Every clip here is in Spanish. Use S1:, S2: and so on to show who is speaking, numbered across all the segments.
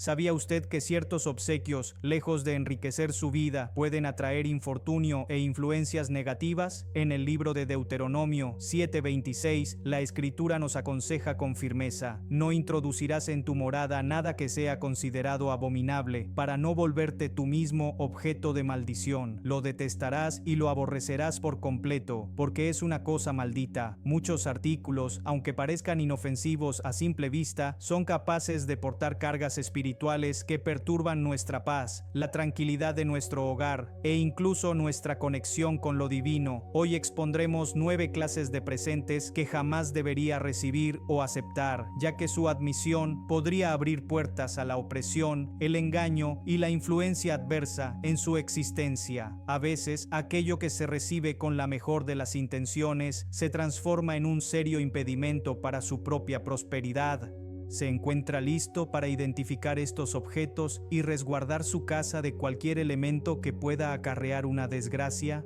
S1: ¿Sabía usted que ciertos obsequios, lejos de enriquecer su vida, pueden atraer infortunio e influencias negativas? En el libro de Deuteronomio 7:26, la Escritura nos aconseja con firmeza: no introducirás en tu morada nada que sea considerado abominable, para no volverte tú mismo objeto de maldición. Lo detestarás y lo aborrecerás por completo, porque es una cosa maldita. Muchos artículos, aunque parezcan inofensivos a simple vista, son capaces de portar cargas espirituales que perturban nuestra paz, la tranquilidad de nuestro hogar e incluso nuestra conexión con lo divino. Hoy expondremos 9 clases de presentes que jamás debería recibir o aceptar, ya que su admisión podría abrir puertas a la opresión, el engaño y la influencia adversa en su existencia. A veces, aquello que se recibe con la mejor de las intenciones se transforma en un serio impedimento para su propia prosperidad. ¿Se encuentra listo para identificar estos objetos y resguardar su casa de cualquier elemento que pueda acarrear una desgracia?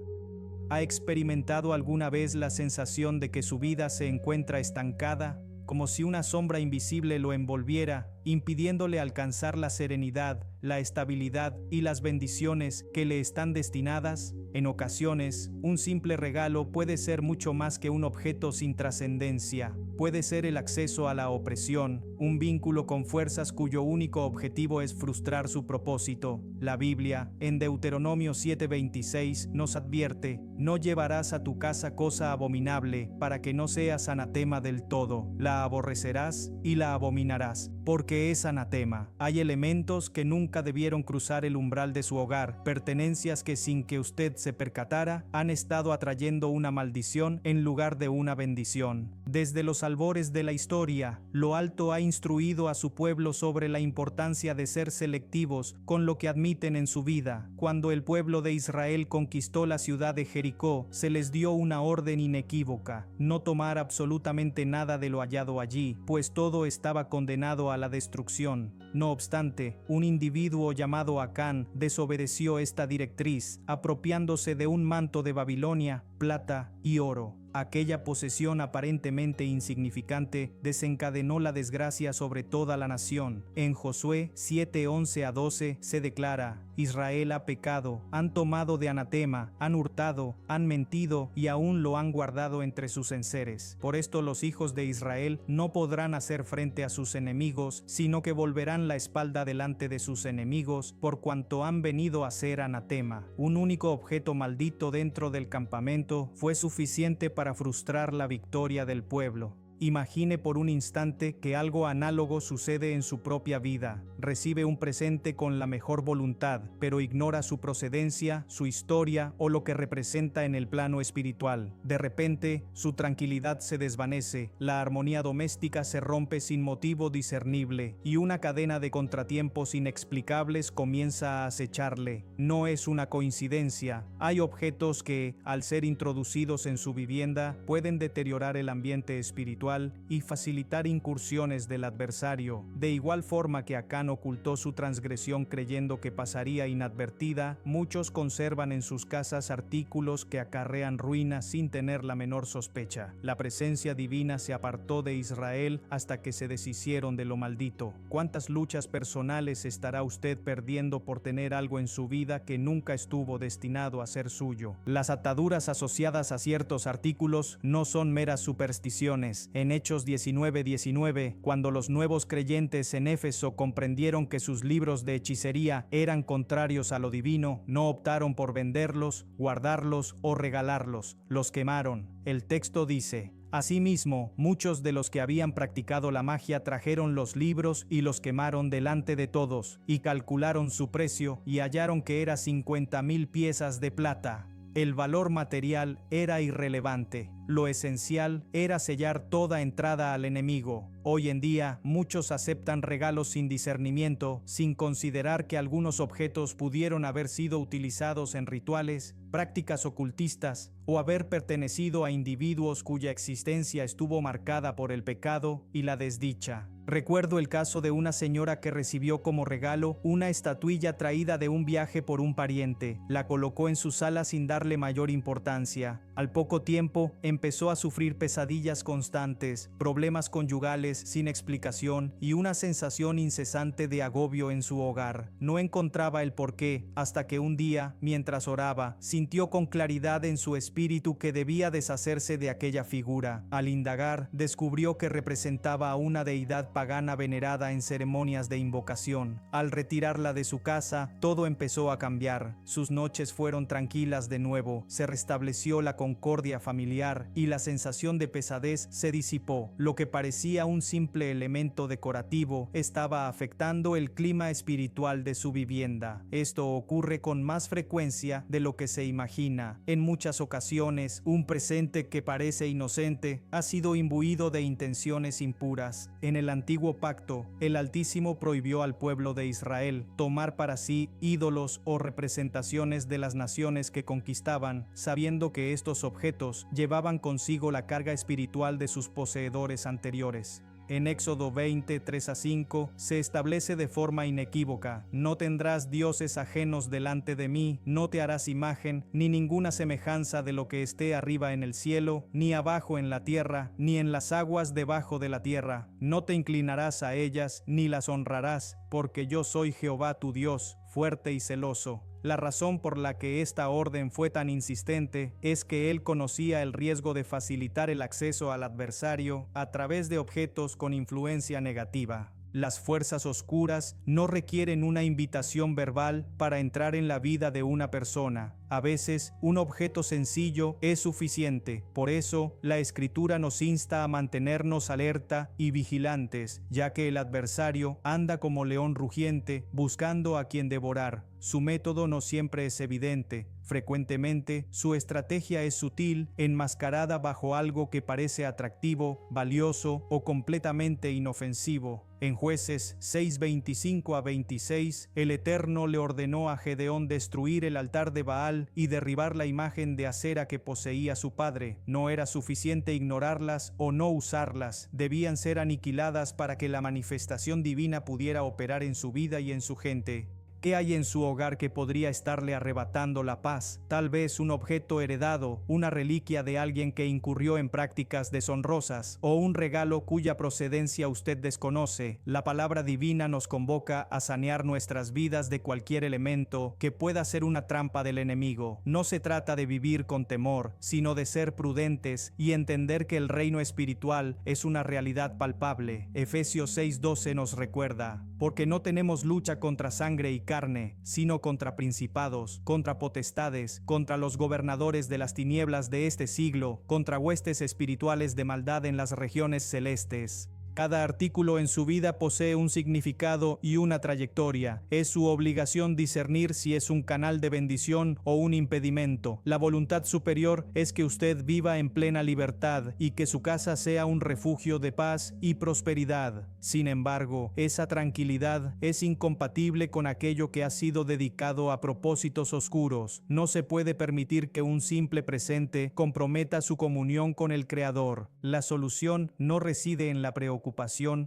S1: ¿Ha experimentado alguna vez la sensación de que su vida se encuentra estancada, como si una sombra invisible lo envolviera, impidiéndole alcanzar la serenidad, la estabilidad y las bendiciones que le están destinadas? En ocasiones, un simple regalo puede ser mucho más que un objeto sin trascendencia. Puede ser el acceso a la opresión, un vínculo con fuerzas cuyo único objetivo es frustrar su propósito. La Biblia, en Deuteronomio 7:26, nos advierte: no llevarás a tu casa cosa abominable, para que no seas anatema del todo. La aborrecerás y la abominarás, porque es anatema. Hay elementos que nunca debieron cruzar el umbral de su hogar, pertenencias que sin que usted se percatara, han estado atrayendo una maldición en lugar de una bendición. Desde los albores de la historia, lo alto ha instruido a su pueblo sobre la importancia de ser selectivos con lo que admiten en su vida. Cuando el pueblo de Israel conquistó la ciudad de Jericó, se les dio una orden inequívoca: no tomar absolutamente nada de lo hallado allí, pues todo estaba condenado a la destrucción. No obstante, un individuo llamado Acán desobedeció esta directriz, apropiándose de un manto de Babilonia, plata y oro. Aquella posesión aparentemente insignificante desencadenó la desgracia sobre toda la nación. En Josué 7:11-12 se declara: Israel ha pecado, han tomado de anatema, han hurtado, han mentido y aún lo han guardado entre sus enseres. Por esto los hijos de Israel no podrán hacer frente a sus enemigos, sino que volverán la espalda delante de sus enemigos, por cuanto han venido a ser anatema. Un único objeto maldito dentro del campamento fue suficiente para frustrar la victoria del pueblo. Imagine por un instante que algo análogo sucede en su propia vida. Recibe un presente con la mejor voluntad, pero ignora su procedencia, su historia o lo que representa en el plano espiritual. De repente, su tranquilidad se desvanece, la armonía doméstica se rompe sin motivo discernible y una cadena de contratiempos inexplicables comienza a acecharle. No es una coincidencia. Hay objetos que, al ser introducidos en su vivienda, pueden deteriorar el ambiente espiritual y facilitar incursiones del adversario. De igual forma que Acán ocultó su transgresión creyendo que pasaría inadvertida, muchos conservan en sus casas artículos que acarrean ruina sin tener la menor sospecha. La presencia divina se apartó de Israel hasta que se deshicieron de lo maldito. ¿Cuántas luchas personales estará usted perdiendo por tener algo en su vida que nunca estuvo destinado a ser suyo? Las ataduras asociadas a ciertos artículos no son meras supersticiones. En Hechos 19:19, cuando los nuevos creyentes en Éfeso comprendieron que sus libros de hechicería eran contrarios a lo divino, no optaron por venderlos, guardarlos o regalarlos, los quemaron. El texto dice: asimismo, muchos de los que habían practicado la magia trajeron los libros y los quemaron delante de todos, y calcularon su precio y hallaron que era 50,000 piezas de plata. El valor material era irrelevante. Lo esencial era sellar toda entrada al enemigo. Hoy en día, muchos aceptan regalos sin discernimiento, sin considerar que algunos objetos pudieron haber sido utilizados en rituales, prácticas ocultistas o haber pertenecido a individuos cuya existencia estuvo marcada por el pecado y la desdicha. Recuerdo el caso de una señora que recibió como regalo una estatuilla traída de un viaje por un pariente. La colocó en su sala sin darle mayor importancia. Al poco tiempo, empezó a sufrir pesadillas constantes, problemas conyugales sin explicación y una sensación incesante de agobio en su hogar. No encontraba el porqué, hasta que un día, mientras oraba, sintió con claridad en su espíritu que debía deshacerse de aquella figura. Al indagar, descubrió que representaba a una deidad pagana venerada en ceremonias de invocación. Al retirarla de su casa, todo empezó a cambiar. Sus noches fueron tranquilas de nuevo, se restableció la concordia familiar y la sensación de pesadez se disipó. Lo que parecía un simple elemento decorativo estaba afectando el clima espiritual de su vivienda. Esto ocurre con más frecuencia de lo que se imagina. En muchas ocasiones, un presente que parece inocente ha sido imbuido de intenciones impuras. En el antiguo pacto, el Altísimo prohibió al pueblo de Israel tomar para sí ídolos o representaciones de las naciones que conquistaban, sabiendo que estos objetos llevaban consigo la carga espiritual de sus poseedores anteriores. En Éxodo 20, 3-5, se establece de forma inequívoca: no tendrás dioses ajenos delante de mí, no te harás imagen, ni ninguna semejanza de lo que esté arriba en el cielo, ni abajo en la tierra, ni en las aguas debajo de la tierra. No te inclinarás a ellas, ni las honrarás, porque yo soy Jehová tu Dios, fuerte y celoso. La razón por la que esta orden fue tan insistente es que él conocía el riesgo de facilitar el acceso al adversario a través de objetos con influencia negativa. Las fuerzas oscuras no requieren una invitación verbal para entrar en la vida de una persona. A veces, un objeto sencillo es suficiente. Por eso, la Escritura nos insta a mantenernos alerta y vigilantes, ya que el adversario anda como león rugiente buscando a quien devorar. Su método no siempre es evidente. Frecuentemente, su estrategia es sutil, enmascarada bajo algo que parece atractivo, valioso o completamente inofensivo. En Jueces 6:25-26, el Eterno le ordenó a Gedeón destruir el altar de Baal y derribar la imagen de acera que poseía su padre. No era suficiente ignorarlas o no usarlas, debían ser aniquiladas para que la manifestación divina pudiera operar en su vida y en su gente. ¿Qué hay en su hogar que podría estarle arrebatando la paz? Tal vez un objeto heredado, una reliquia de alguien que incurrió en prácticas deshonrosas, o un regalo cuya procedencia usted desconoce. La palabra divina nos convoca a sanear nuestras vidas de cualquier elemento que pueda ser una trampa del enemigo. No se trata de vivir con temor, sino de ser prudentes y entender que el reino espiritual es una realidad palpable. Efesios 6:12 nos recuerda: porque no tenemos lucha contra sangre y carne, sino contra principados, contra potestades, contra los gobernadores de las tinieblas de este siglo, contra huestes espirituales de maldad en las regiones celestes. Cada artículo en su vida posee un significado y una trayectoria. Es su obligación discernir si es un canal de bendición o un impedimento. La voluntad superior es que usted viva en plena libertad y que su casa sea un refugio de paz y prosperidad. Sin embargo, esa tranquilidad es incompatible con aquello que ha sido dedicado a propósitos oscuros. No se puede permitir que un simple presente comprometa su comunión con el Creador. La solución no reside en la preocupación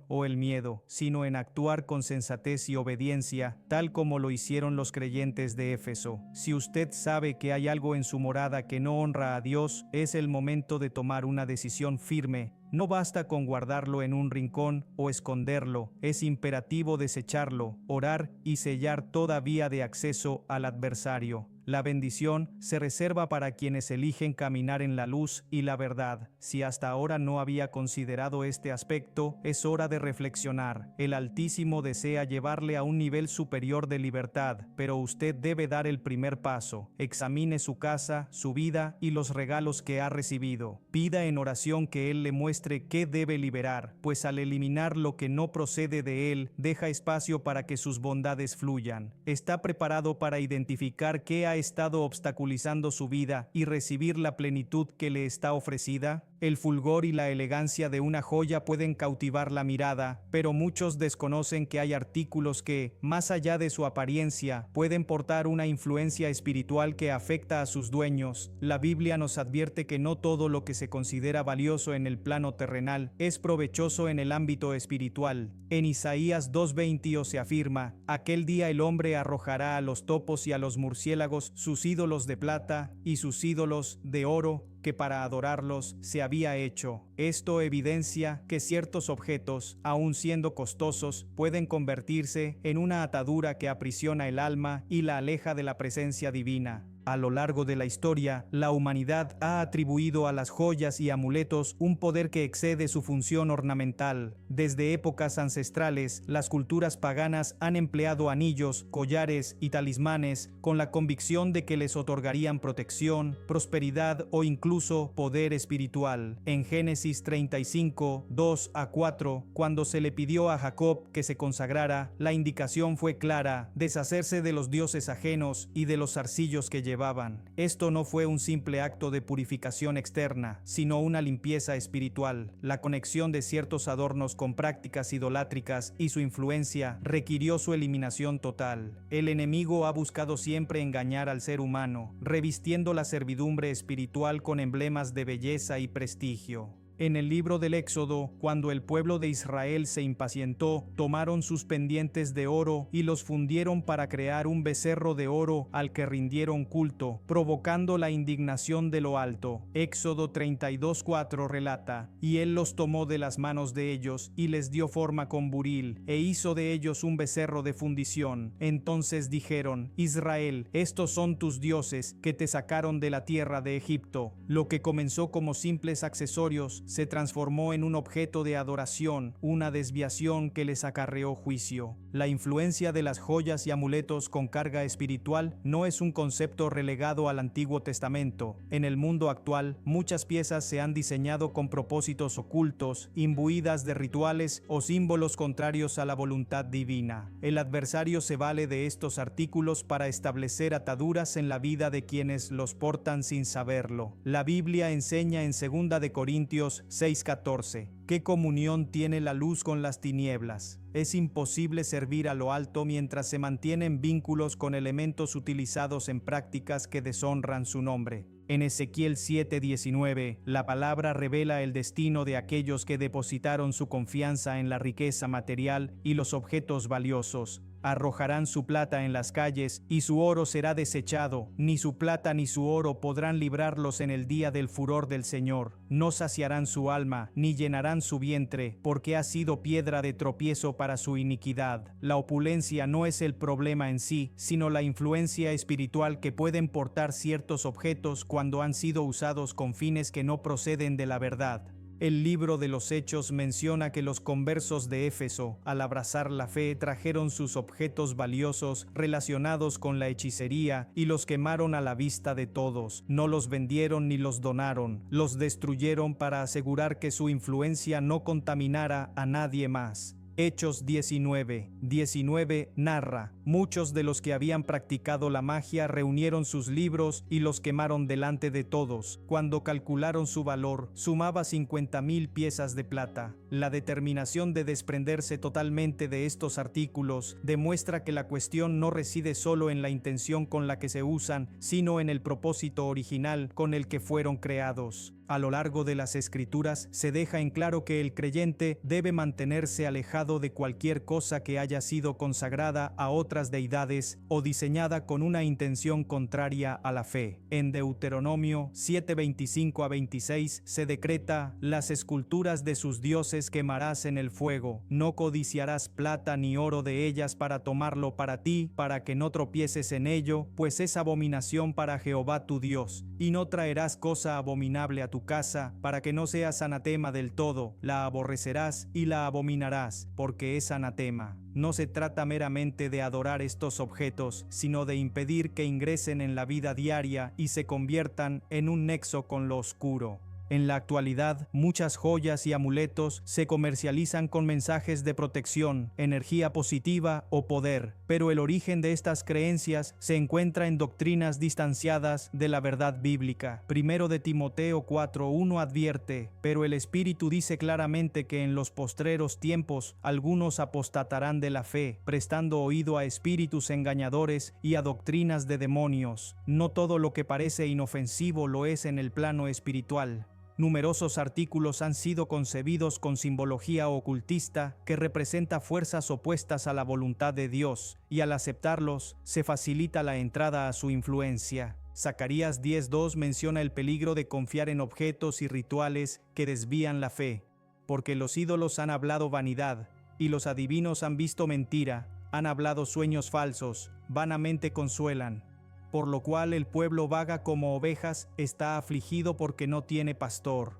S1: o el miedo, sino en actuar con sensatez y obediencia, tal como lo hicieron los creyentes de Éfeso. Si usted sabe que hay algo en su morada que no honra a Dios, es el momento de tomar una decisión firme. No basta con guardarlo en un rincón o esconderlo, es imperativo desecharlo, orar y sellar toda vía de acceso al adversario. La bendición se reserva para quienes eligen caminar en la luz y la verdad. Si hasta ahora no había considerado este aspecto, es hora de reflexionar. El Altísimo desea llevarle a un nivel superior de libertad, pero usted debe dar el primer paso. Examine su casa, su vida y los regalos que ha recibido. Pida en oración que Él le muestre qué debe liberar, pues al eliminar lo que no procede de Él, deja espacio para que sus bondades fluyan. ¿Está preparado para identificar qué ha estado obstaculizando su vida y recibir la plenitud que le está ofrecida? El fulgor y la elegancia de una joya pueden cautivar la mirada, pero muchos desconocen que hay artículos que, más allá de su apariencia, pueden portar una influencia espiritual que afecta a sus dueños. La Biblia nos advierte que no todo lo que se considera valioso en el plano terrenal es provechoso en el ámbito espiritual. En Isaías 2:20 se afirma: aquel día el hombre arrojará a los topos y a los murciélagos sus ídolos de plata y sus ídolos de oro que para adorarlos se había hecho. Esto evidencia que ciertos objetos, aun siendo costosos, pueden convertirse en una atadura que aprisiona el alma y la aleja de la presencia divina. A lo largo de la historia, la humanidad ha atribuido a las joyas y amuletos un poder que excede su función ornamental. Desde épocas ancestrales, las culturas paganas han empleado anillos, collares y talismanes con la convicción de que les otorgarían protección, prosperidad o incluso poder espiritual. En Génesis 35, 2-4, cuando se le pidió a Jacob que se consagrara, la indicación fue clara: deshacerse de los dioses ajenos y de los zarcillos que llevaban. Esto no fue un simple acto de purificación externa, sino una limpieza espiritual. La conexión de ciertos adornos con prácticas idolátricas y su influencia requirió su eliminación total. El enemigo ha buscado siempre engañar al ser humano, revistiendo la servidumbre espiritual con emblemas de belleza y prestigio. En el libro del Éxodo, cuando el pueblo de Israel se impacientó, tomaron sus pendientes de oro y los fundieron para crear un becerro de oro al que rindieron culto, provocando la indignación de lo alto. Éxodo 32:4 relata: y él los tomó de las manos de ellos y les dio forma con buril, e hizo de ellos un becerro de fundición. Entonces dijeron: Israel, estos son tus dioses que te sacaron de la tierra de Egipto. Lo que comenzó como simples accesorios se transformó en un objeto de adoración, una desviación que les acarreó juicio. La influencia de las joyas y amuletos con carga espiritual no es un concepto relegado al Antiguo Testamento. En el mundo actual, muchas piezas se han diseñado con propósitos ocultos, imbuidas de rituales o símbolos contrarios a la voluntad divina. El adversario se vale de estos artículos para establecer ataduras en la vida de quienes los portan sin saberlo. La Biblia enseña en 2 de Corintios 6:14. ¿Qué comunión tiene la luz con las tinieblas? Es imposible servir a lo alto mientras se mantienen vínculos con elementos utilizados en prácticas que deshonran su nombre. En Ezequiel 7:19, la palabra revela el destino de aquellos que depositaron su confianza en la riqueza material y los objetos valiosos. Arrojarán su plata en las calles y su oro será desechado. Ni su plata ni su oro podrán librarlos en el día del furor del Señor. No saciarán su alma, ni llenarán su vientre, porque ha sido piedra de tropiezo para su iniquidad. La opulencia no es el problema en sí, sino la influencia espiritual que pueden portar ciertos objetos cuando han sido usados con fines que no proceden de la verdad. El libro de los Hechos menciona que los conversos de Éfeso, al abrazar la fe, trajeron sus objetos valiosos relacionados con la hechicería y los quemaron a la vista de todos. No los vendieron ni los donaron, los destruyeron para asegurar que su influencia no contaminara a nadie más. Hechos 19:19 narra: muchos de los que habían practicado la magia reunieron sus libros y los quemaron delante de todos. Cuando calcularon su valor, sumaba 50,000 piezas de plata. La determinación de desprenderse totalmente de estos artículos demuestra que la cuestión no reside solo en la intención con la que se usan, sino en el propósito original con el que fueron creados. A lo largo de las Escrituras se deja en claro que el creyente debe mantenerse alejado de cualquier cosa que haya sido consagrada a otras deidades o diseñada con una intención contraria a la fe. En Deuteronomio 7:25-26 se decreta: las esculturas de sus dioses quemarás en el fuego, no codiciarás plata ni oro de ellas para tomarlo para ti, para que no tropieces en ello, pues es abominación para Jehová tu Dios, y no traerás cosa abominable a tu casa, para que no seas anatema del todo, la aborrecerás y la abominarás, porque es anatema. No se trata meramente de adorar estos objetos, sino de impedir que ingresen en la vida diaria y se conviertan en un nexo con lo oscuro. En la actualidad, muchas joyas y amuletos se comercializan con mensajes de protección, energía positiva o poder, pero el origen de estas creencias se encuentra en doctrinas distanciadas de la verdad bíblica. 1 de Timoteo 4:1 advierte: pero el Espíritu dice claramente que en los postreros tiempos algunos apostatarán de la fe, prestando oído a espíritus engañadores y a doctrinas de demonios. No todo lo que parece inofensivo lo es en el plano espiritual. Numerosos artículos han sido concebidos con simbología ocultista que representa fuerzas opuestas a la voluntad de Dios, y al aceptarlos se facilita la entrada a su influencia. Zacarías 10:2 menciona el peligro de confiar en objetos y rituales que desvían la fe, porque los ídolos han hablado vanidad, y los adivinos han visto mentira, han hablado sueños falsos, vanamente consuelan. Por lo cual el pueblo vaga como ovejas, está afligido porque no tiene pastor.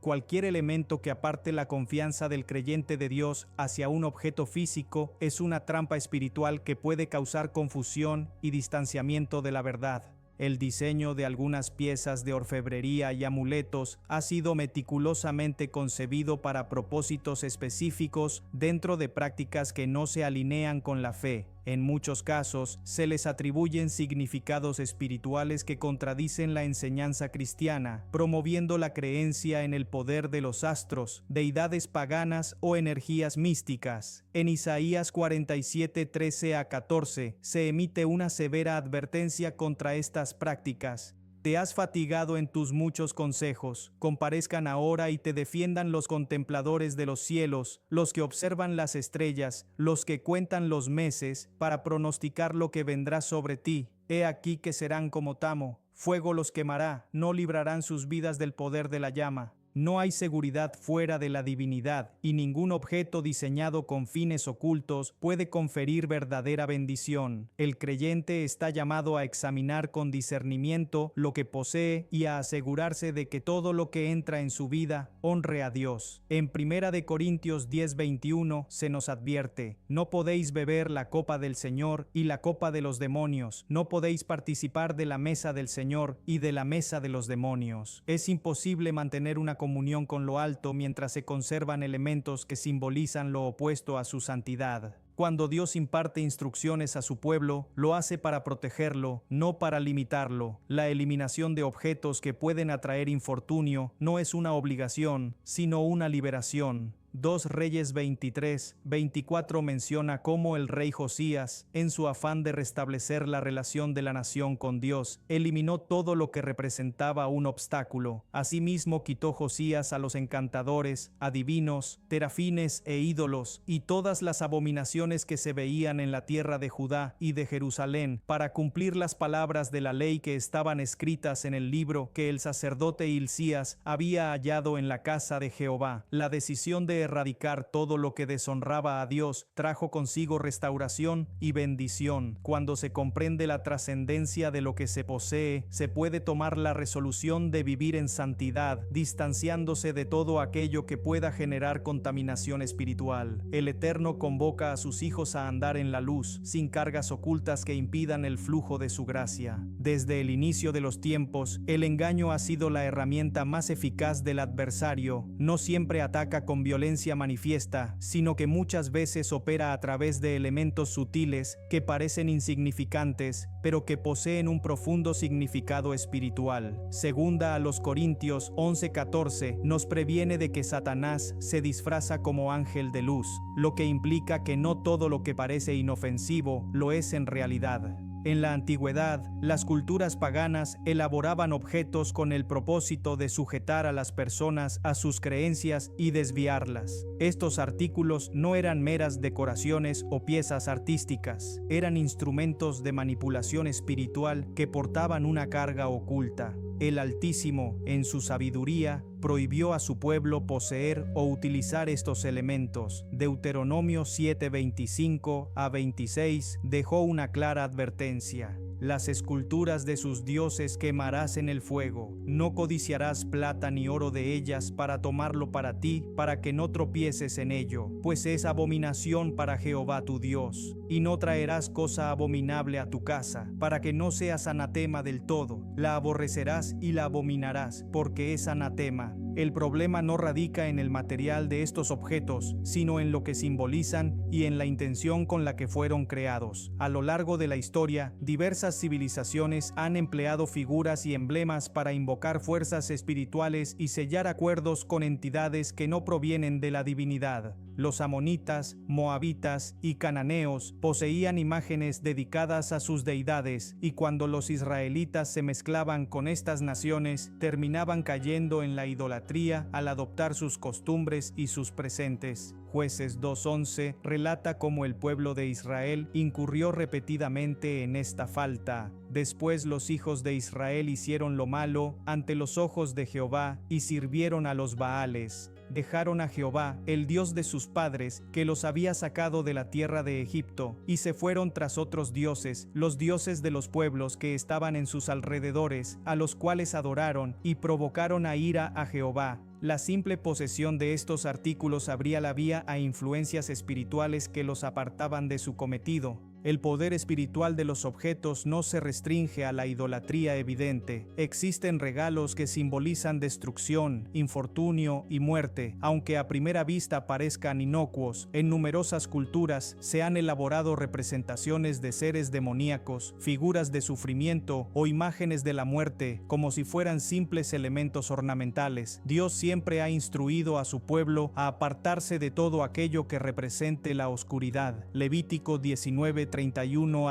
S1: Cualquier elemento que aparte la confianza del creyente de Dios hacia un objeto físico es una trampa espiritual que puede causar confusión y distanciamiento de la verdad. El diseño de algunas piezas de orfebrería y amuletos ha sido meticulosamente concebido para propósitos específicos dentro de prácticas que no se alinean con la fe. En muchos casos, se les atribuyen significados espirituales que contradicen la enseñanza cristiana, promoviendo la creencia en el poder de los astros, deidades paganas o energías místicas. En Isaías 47:13-14 se emite una severa advertencia contra estas prácticas. Te has fatigado en tus muchos consejos. Comparezcan ahora y te defiendan los contempladores de los cielos, los que observan las estrellas, los que cuentan los meses, para pronosticar lo que vendrá sobre ti. He aquí que serán como tamo, fuego los quemará, no librarán sus vidas del poder de la llama. No hay seguridad fuera de la divinidad, y ningún objeto diseñado con fines ocultos puede conferir verdadera bendición. El creyente está llamado a examinar con discernimiento lo que posee y a asegurarse de que todo lo que entra en su vida honre a Dios. En 1 Corintios 10:21 se nos advierte: no podéis beber la copa del Señor y la copa de los demonios, no podéis participar de la mesa del Señor y de la mesa de los demonios. Es imposible mantener una comunión con lo alto mientras se conservan elementos que simbolizan lo opuesto a su santidad. Cuando Dios imparte instrucciones a su pueblo, lo hace para protegerlo, no para limitarlo. La eliminación de objetos que pueden atraer infortunio no es una obligación, sino una liberación. 2 Reyes 23:24 menciona cómo el rey Josías, en su afán de restablecer la relación de la nación con Dios, eliminó todo lo que representaba un obstáculo. Asimismo quitó Josías a los encantadores, adivinos, terafines e ídolos, y todas las abominaciones que se veían en la tierra de Judá y de Jerusalén, para cumplir las palabras de la ley que estaban escritas en el libro que el sacerdote Hilcías había hallado en la casa de Jehová. La decisión de erradicar todo lo que deshonraba a Dios trajo consigo restauración y bendición. Cuando se comprende la trascendencia de lo que se posee, se puede tomar la resolución de vivir en santidad, distanciándose de todo aquello que pueda generar contaminación espiritual. El Eterno convoca a sus hijos a andar en la luz, sin cargas ocultas que impidan el flujo de su gracia. Desde el inicio de los tiempos, el engaño ha sido la herramienta más eficaz del adversario. No siempre ataca con violencia manifiesta, sino que muchas veces opera a través de elementos sutiles que parecen insignificantes, pero que poseen un profundo significado espiritual. Segunda a los Corintios 11:14 nos previene de que Satanás se disfraza como ángel de luz, lo que implica que no todo lo que parece inofensivo lo es en realidad. En la antigüedad, las culturas paganas elaboraban objetos con el propósito de sujetar a las personas a sus creencias y desviarlas. Estos artículos no eran meras decoraciones o piezas artísticas, eran instrumentos de manipulación espiritual que portaban una carga oculta. El Altísimo, en su sabiduría, prohibió a su pueblo poseer o utilizar estos elementos. Deuteronomio 7:25-26 dejó una clara advertencia. Las esculturas de sus dioses quemarás en el fuego. No codiciarás plata ni oro de ellas para tomarlo para ti, para que no tropieces en ello, pues es abominación para Jehová tu Dios. Y no traerás cosa abominable a tu casa, para que no seas anatema del todo. La aborrecerás y la abominarás, porque es anatema. El problema no radica en el material de estos objetos, sino en lo que simbolizan y en la intención con la que fueron creados. A lo largo de la historia, diversas civilizaciones han empleado figuras y emblemas para invocar fuerzas espirituales y sellar acuerdos con entidades que no provienen de la divinidad. Los amonitas, moabitas y cananeos poseían imágenes dedicadas a sus deidades, y cuando los israelitas se mezclaban con estas naciones, terminaban cayendo en la idolatría al adoptar sus costumbres y sus presentes. Jueces 2:11 relata cómo el pueblo de Israel incurrió repetidamente en esta falta. Después los hijos de Israel hicieron lo malo ante los ojos de Jehová y sirvieron a los Baales. Dejaron a Jehová, el Dios de sus padres, que los había sacado de la tierra de Egipto, y se fueron tras otros dioses, los dioses de los pueblos que estaban en sus alrededores, a los cuales adoraron y provocaron a ira a Jehová. La simple posesión de estos artículos abría la vía a influencias espirituales que los apartaban de su cometido. El poder espiritual de los objetos no se restringe a la idolatría evidente. Existen regalos que simbolizan destrucción, infortunio y muerte, aunque a primera vista parezcan inocuos. En numerosas culturas se han elaborado representaciones de seres demoníacos, figuras de sufrimiento o imágenes de la muerte, como si fueran simples elementos ornamentales. Dios siempre ha instruido a su pueblo a apartarse de todo aquello que represente la oscuridad. Levítico 19:31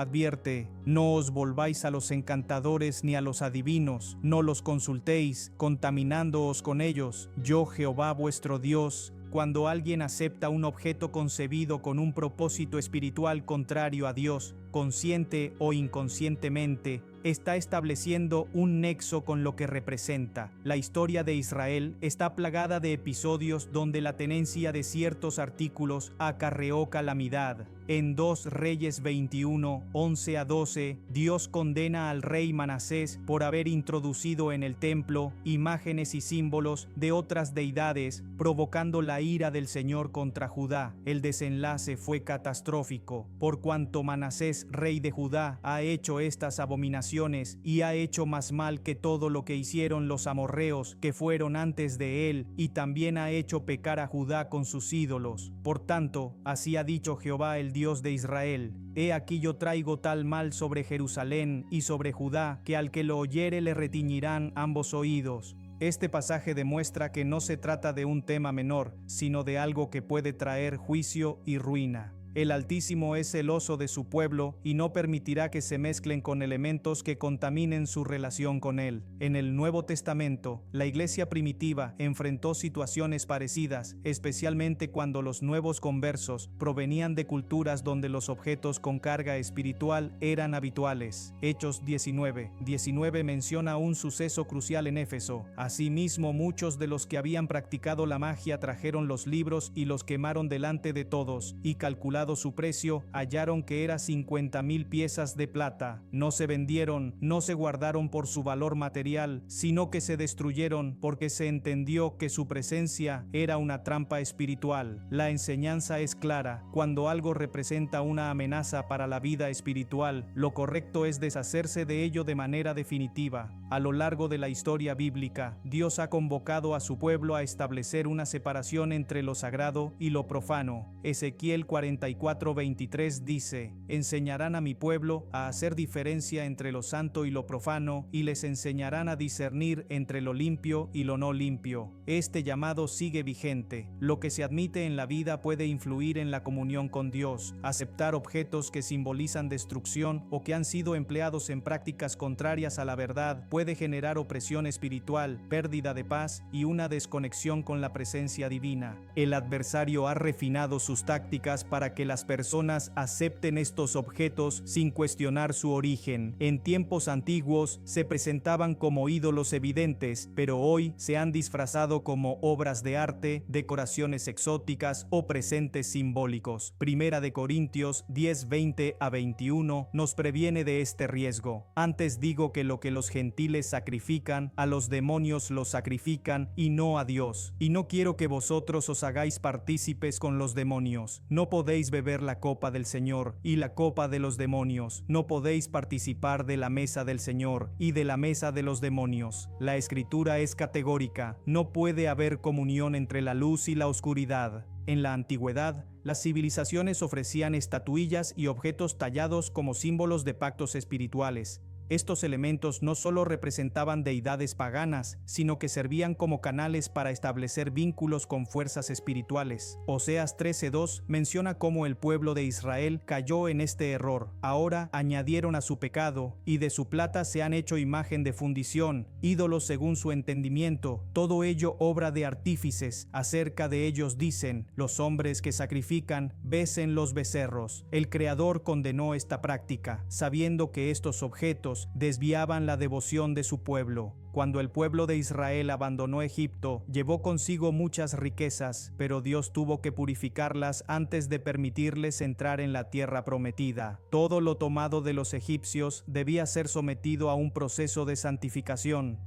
S1: advierte: no os volváis a los encantadores ni a los adivinos, no los consultéis, contaminándoos con ellos. Yo, Jehová vuestro Dios. Cuando alguien acepta un objeto concebido con un propósito espiritual contrario a Dios, consciente o inconscientemente, está estableciendo un nexo con lo que representa. La historia de Israel está plagada de episodios donde la tenencia de ciertos artículos acarreó calamidad. En 2 Reyes 21, 11 a 12, Dios condena al rey Manasés por haber introducido en el templo imágenes y símbolos de otras deidades, provocando la ira del Señor contra Judá. El desenlace fue catastrófico, por cuanto Manasés, rey de Judá, ha hecho estas abominaciones y ha hecho más mal que todo lo que hicieron los amorreos que fueron antes de él, y también ha hecho pecar a Judá con sus ídolos. Por tanto, así ha dicho Jehová, el Dios de Israel: he aquí yo traigo tal mal sobre Jerusalén y sobre Judá, que al que lo oyere le retiñirán ambos oídos. Este pasaje demuestra que no se trata de un tema menor, sino de algo que puede traer juicio y ruina. El Altísimo es celoso de su pueblo y no permitirá que se mezclen con elementos que contaminen su relación con él. En el Nuevo Testamento, la iglesia primitiva enfrentó situaciones parecidas, especialmente cuando los nuevos conversos provenían de culturas donde los objetos con carga espiritual eran habituales. Hechos 19:19 menciona un suceso crucial en Éfeso. Asimismo, muchos de los que habían practicado la magia trajeron los libros y los quemaron delante de todos, y calcularon su precio, hallaron que era 50,000 piezas de plata. No se vendieron, no se guardaron por su valor material, sino que se destruyeron porque se entendió que su presencia era una trampa espiritual. La enseñanza es clara: cuando algo representa una amenaza para la vida espiritual, lo correcto es deshacerse de ello de manera definitiva. A lo largo de la historia bíblica, Dios ha convocado a su pueblo a establecer una separación entre lo sagrado y lo profano. Ezequiel 44:23 dice: enseñarán a mi pueblo a hacer diferencia entre lo santo y lo profano, y les enseñarán a discernir entre lo limpio y lo no limpio. Este llamado sigue vigente. Lo que se admite en la vida puede influir en la comunión con Dios. Aceptar objetos que simbolizan destrucción o que han sido empleados en prácticas contrarias a la verdad puede generar opresión espiritual, pérdida de paz y una desconexión con la presencia divina. El adversario ha refinado sus tácticas para que las personas acepten estos objetos sin cuestionar su origen. En tiempos antiguos se presentaban como ídolos evidentes, pero hoy se han disfrazado como obras de arte, decoraciones exóticas o presentes simbólicos. Primera de Corintios 10:20 a 21 nos previene de este riesgo. Antes digo que lo que los gentiles sacrifican, a los demonios los sacrifican y no a Dios. Y no quiero que vosotros os hagáis partícipes con los demonios. No podéis beber la copa del Señor y la copa de los demonios. No podéis participar de la mesa del Señor y de la mesa de los demonios. La Escritura es categórica: no puede haber comunión entre la luz y la oscuridad. En la antigüedad, las civilizaciones ofrecían estatuillas y objetos tallados como símbolos de pactos espirituales. Estos elementos no solo representaban deidades paganas, sino que servían como canales para establecer vínculos con fuerzas espirituales. Oseas 13:2 menciona cómo el pueblo de Israel cayó en este error. Ahora añadieron a su pecado, y de su plata se han hecho imagen de fundición, ídolos según su entendimiento, todo ello obra de artífices. Acerca de ellos dicen, los hombres que sacrifican, besen los becerros. El Creador condenó esta práctica, sabiendo que estos objetos desviaban la devoción de su pueblo. Cuando el pueblo de Israel abandonó Egipto, llevó consigo muchas riquezas, pero Dios tuvo que purificarlas antes de permitirles entrar en la tierra prometida. Todo lo tomado de los egipcios debía ser sometido a un proceso de santificación.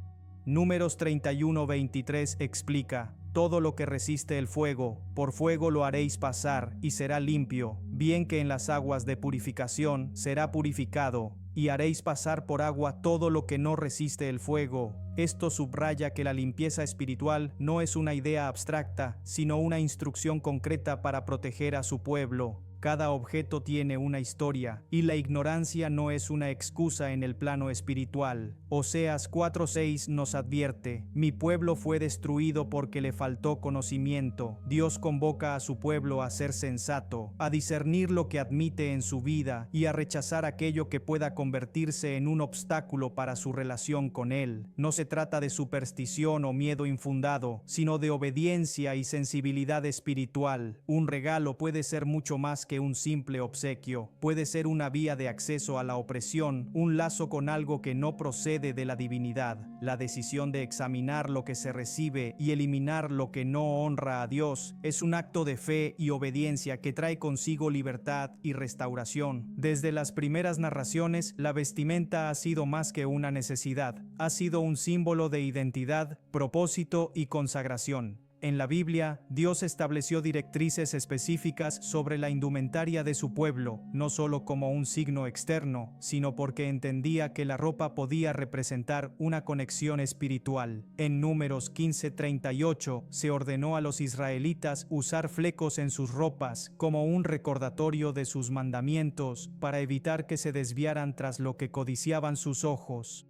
S1: Números 31:23 explica: todo lo que resiste el fuego, por fuego lo haréis pasar, y será limpio, bien que en las aguas de purificación será purificado, y haréis pasar por agua todo lo que no resiste el fuego. Esto subraya que la limpieza espiritual no es una idea abstracta, sino una instrucción concreta para proteger a su pueblo. Cada objeto tiene una historia, y la ignorancia no es una excusa en el plano espiritual. Oseas 4:6 nos advierte: mi pueblo fue destruido porque le faltó conocimiento. Dios convoca a su pueblo a ser sensato, a discernir lo que admite en su vida y a rechazar aquello que pueda convertirse en un obstáculo para su relación con Él. No se trata de superstición o miedo infundado, sino de obediencia y sensibilidad espiritual. Un regalo puede ser mucho más que un simple obsequio. Puede ser una vía de acceso a la opresión, un lazo con algo que no procede de la divinidad. La decisión de examinar lo que se recibe y eliminar lo que no honra a Dios es un acto de fe y obediencia que trae consigo libertad y restauración. Desde las primeras narraciones, la vestimenta ha sido más que una necesidad. Ha sido un símbolo de identidad, propósito y consagración. En la Biblia, Dios estableció directrices específicas sobre la indumentaria de su pueblo, no solo como un signo externo, sino porque entendía que la ropa podía representar una conexión espiritual. En Números 15:38 se ordenó a los israelitas usar flecos en sus ropas como un recordatorio de sus mandamientos para evitar que se desviaran tras lo que codiciaban sus ojos.